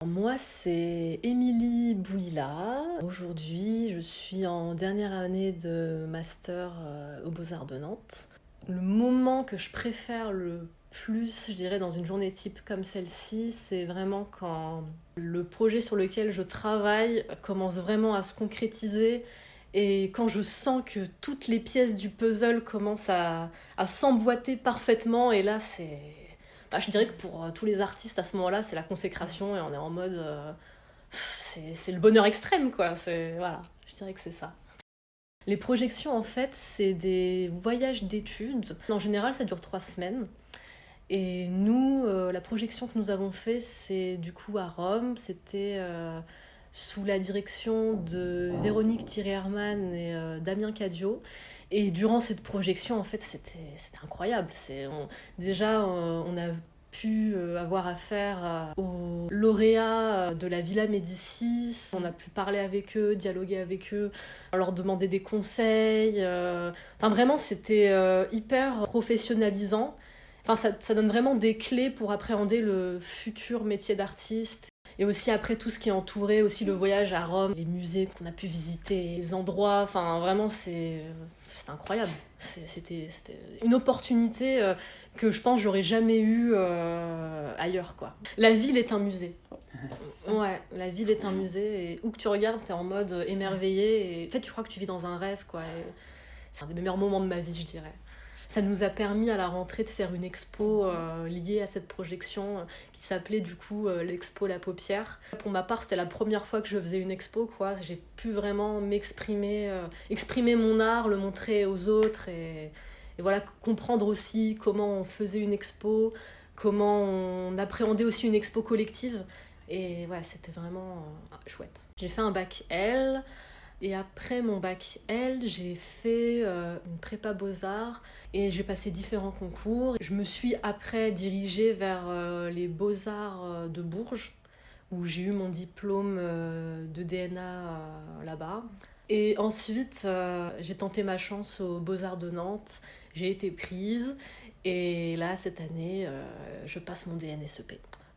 Moi, c'est Émilie Boulila. Aujourd'hui, je suis en dernière année de master aux Beaux-Arts de Nantes. Le moment que je préfère le plus, je dirais, dans une journée type comme celle-ci, c'est vraiment quand le projet sur lequel je travaille commence vraiment à se concrétiser et quand je sens que toutes les pièces du puzzle commencent à s'emboîter parfaitement. Et là, c'est... je dirais que pour tous les artistes, à ce moment-là, c'est la consécration et on est en mode... c'est le bonheur extrême, quoi. Voilà, je dirais que c'est ça. Les projections, en fait, c'est des voyages d'études. En général, ça dure 3 semaines. Et nous, la projection que nous avons fait, c'est du coup à Rome. C'était sous la direction de Véronique Thierry-Hermann et Damien Cadio. Et durant cette projection, en fait, c'était incroyable. On a pu avoir affaire aux lauréats de la Villa Médicis. On a pu parler avec eux, dialoguer avec eux, leur demander des conseils. Enfin, vraiment, c'était hyper professionnalisant. Enfin, ça donne vraiment des clés pour appréhender le futur métier d'artiste. Et aussi après tout ce qui est entouré, aussi le voyage à Rome, les musées qu'on a pu visiter, les endroits, enfin vraiment c'était incroyable. C'était une opportunité que je pense j'aurais jamais eue ailleurs, quoi. La ville est un musée. Ouais, la ville est un musée et où que tu regardes, t'es en mode émerveillé et en fait tu crois que tu vis dans un rêve, quoi. Et c'est un des meilleurs moments de ma vie, je dirais. Ça nous a permis à la rentrée de faire une expo liée à cette projection qui s'appelait du coup l'expo La Paupière. Pour ma part, c'était la première fois que je faisais une expo, quoi. J'ai pu vraiment m'exprimer, exprimer mon art, le montrer aux autres et voilà, comprendre aussi comment on faisait une expo, comment on appréhendait aussi une expo collective. Et ouais, c'était vraiment chouette. J'ai fait un bac L. Et après mon bac L, j'ai fait une prépa Beaux-Arts et j'ai passé différents concours. Je me suis après dirigée vers les Beaux-Arts de Bourges, où j'ai eu mon diplôme de DNA là-bas. Et ensuite, j'ai tenté ma chance aux Beaux-Arts de Nantes. J'ai été prise. Et là, cette année, je passe mon DNSEP.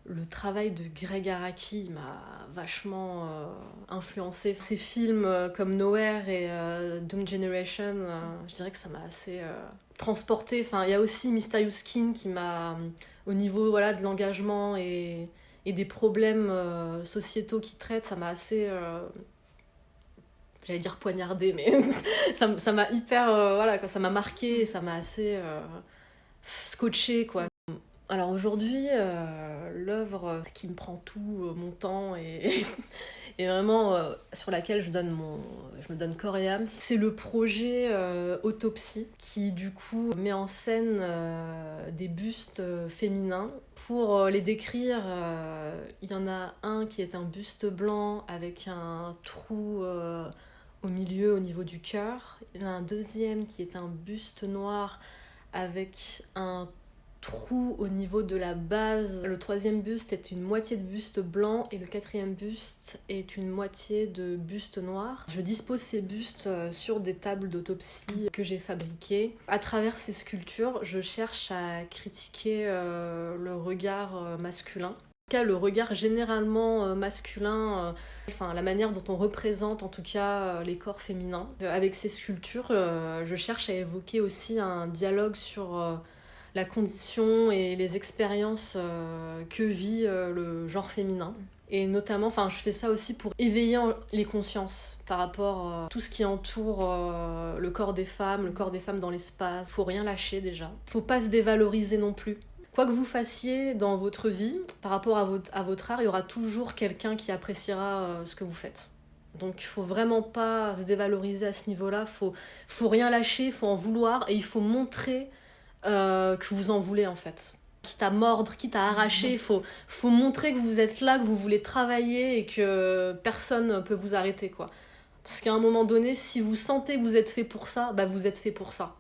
Le travail de Gregg Araki m'a vachement influencé. Ces films comme Nowhere et Doom Generation, je dirais que ça m'a assez transportée. Enfin, il y a aussi Mysterious Skin qui m'a, au niveau voilà, de l'engagement et des problèmes sociétaux qu'il traite, ça m'a assez... j'allais dire poignardé, mais ça m'a hyper... voilà, quoi, ça m'a marqué et ça m'a assez scotché, quoi. Alors aujourd'hui, l'œuvre qui me prend tout mon temps et vraiment sur laquelle je me donne corps et âme, c'est le projet Autopsie qui du coup met en scène des bustes féminins. Pour les décrire, il y en a un qui est un buste blanc avec un trou au milieu au niveau du cœur. Il y en a un deuxième qui est un buste noir avec un trou au niveau de la base. Le troisième buste est une moitié de buste blanc et le quatrième buste est une moitié de buste noir. Je dispose ces bustes sur des tables d'autopsie que j'ai fabriquées. À travers ces sculptures, je cherche à critiquer le regard masculin. En tout cas, le regard généralement masculin, la manière dont on représente en tout cas les corps féminins. Avec ces sculptures, je cherche à évoquer aussi un dialogue sur la condition et les expériences que vit le genre féminin. Et notamment, je fais ça aussi pour éveiller les consciences par rapport à tout ce qui entoure le corps des femmes dans l'espace. Faut rien lâcher déjà. Faut pas se dévaloriser non plus. Quoi que vous fassiez dans votre vie, par rapport à votre art, il y aura toujours quelqu'un qui appréciera ce que vous faites. Donc il faut vraiment pas se dévaloriser à ce niveau-là. Faut rien lâcher, il faut en vouloir et il faut montrer que vous en voulez en fait. Quitte à mordre, quitte à arracher, il faut montrer que vous êtes là, que vous voulez travailler et que personne ne peut vous arrêter, quoi. Parce qu'à un moment donné, si vous sentez que vous êtes fait pour ça, vous êtes fait pour ça.